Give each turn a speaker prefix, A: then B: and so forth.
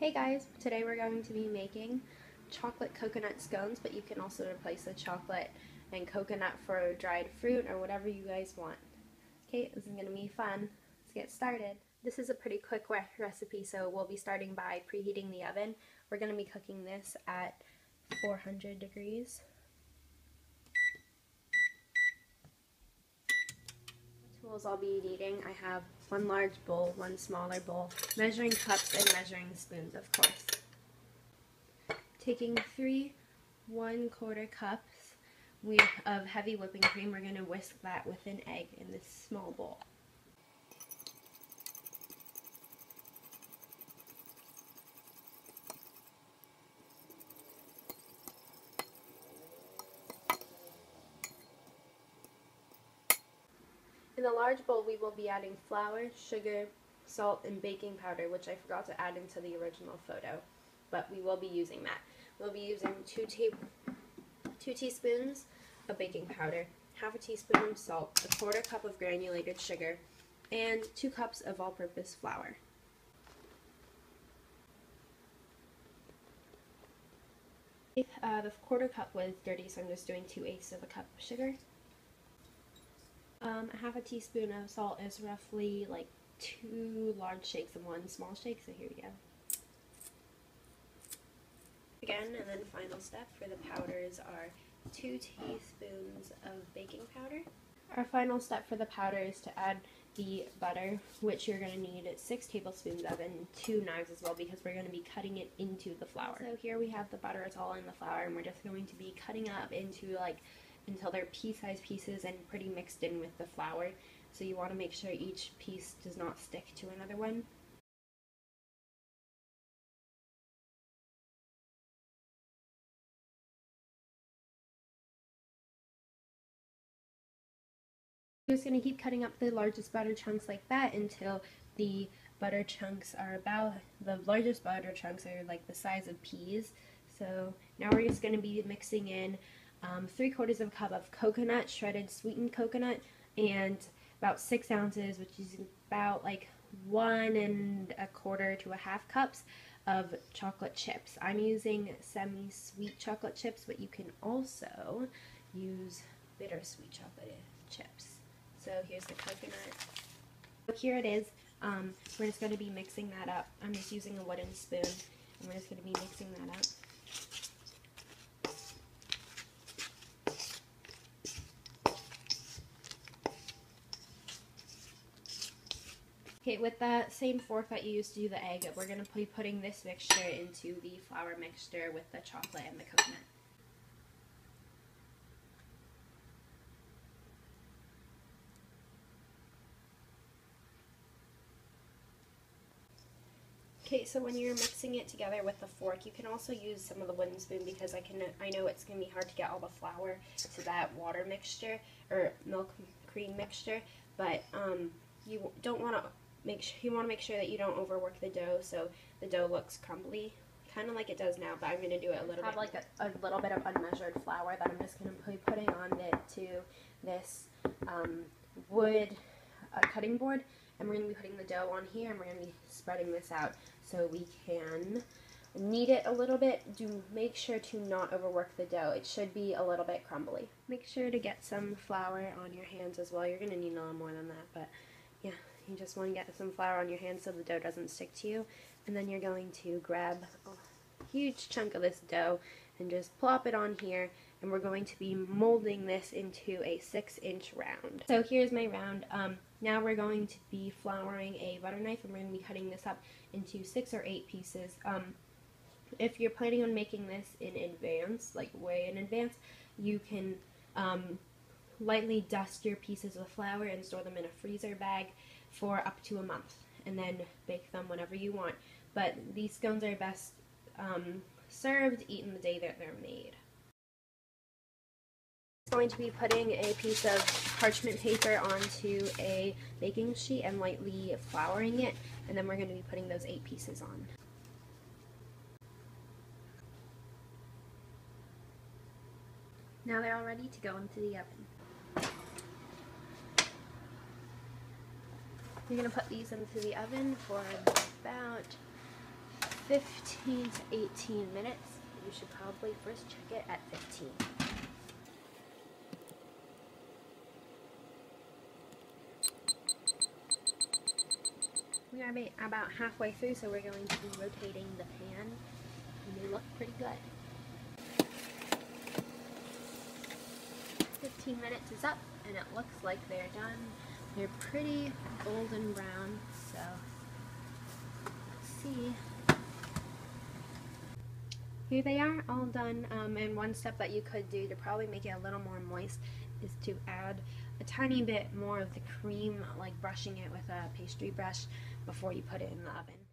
A: Hey guys, today we're going to be making chocolate coconut scones, but you can also replace the chocolate and coconut for dried fruit or whatever you guys want. Okay, this is going to be fun. Let's get started. This is a pretty quick recipe, so we'll be starting by preheating the oven. We're going to be cooking this at 400 degrees. The tools I'll be needing, I have one large bowl, one smaller bowl, measuring cups and measuring spoons, of course. Taking 3 1/4 cups of heavy whipping cream, we're going to whisk that with an egg in this small bowl. In the large bowl, we will be adding flour, sugar, salt, and baking powder, which I forgot to add into the original photo, but we will be using that. We'll be using 2 teaspoons of baking powder, half a teaspoon of salt, 1/4 cup of granulated sugar, and 2 cups of all-purpose flour. The 1/4 cup was dirty, so I'm just doing 2/8 of a cup of sugar. A half a teaspoon of salt is roughly like 2 large shakes and 1 small shake, so here we go. Again, and then final step for the powders are 2 teaspoons of baking powder. Our final step for the powder is to add the butter, which you're going to need 6 tablespoons of, and 2 knives as well, because we're going to be cutting it into the flour. So here we have the butter, it's all in the flour, and we're just going to be cutting up into until they're pea-sized pieces and pretty mixed in with the flour. So you want to make sure each piece does not stick to another one. You're just going to keep cutting up the largest butter chunks like that until the butter chunks are the largest butter chunks are like the size of peas. So now we're just going to be mixing in 3/4 of a cup of coconut, shredded sweetened coconut, and about 6 ounces, which is about like 1 1/4 to 1/2 cups of chocolate chips. I'm using semi-sweet chocolate chips, but you can also use bittersweet chocolate chips. So here's the coconut. So here it is. We're just going to be mixing that up. I'm just using a wooden spoon, and we're just going to be mixing that up. Okay, with that same fork that you used to do the egg, we're going to be putting this mixture into the flour mixture with the chocolate and the coconut. Okay, so when you're mixing it together with the fork, you can also use some of the wooden spoon, because I know it's going to be hard to get all the flour to that water mixture or milk cream mixture, but you don't want to make sure that you don't overwork the dough so the dough looks crumbly, kind of like it does now, but I'm going to do it a little bit. I have like a little bit of unmeasured flour that I'm just going to be putting on it to this wood cutting board, and we're going to be putting the dough on here, and we're going to be spreading this out so we can knead it a little bit. Do make sure to not overwork the dough. It should be a little bit crumbly. Make sure to get some flour on your hands as well. You're going to need a little more than that, but yeah, you just want to get some flour on your hands so the dough doesn't stick to you. And then you're going to grab a huge chunk of this dough and just plop it on here, and we're going to be molding this into a 6-inch round. So here's my round. Now we're going to be flouring a butter knife, and we're going to be cutting this up into 6 or 8 pieces. If you're planning on making this in advance, like way in advance, you can lightly dust your pieces with flour and store them in a freezer bag for up to a month, and then bake them whenever you want. But these scones are best served, eaten the day that they're made. I'm going to be putting a piece of parchment paper onto a baking sheet and lightly flouring it, and then we're going to be putting those 8 pieces on. Now they're all ready to go into the oven. You're going to put these into the oven for about 15 to 18 minutes. You should probably first check it at 15. We are about halfway through, so we're going to be rotating the pan, and they look pretty good. 15 minutes is up, and it looks like they're done. They're pretty golden brown, so let's see. Here they are, all done, and one step that you could do to probably make it a little more moist is to add a tiny bit more of the cream, like brushing it with a pastry brush before you put it in the oven.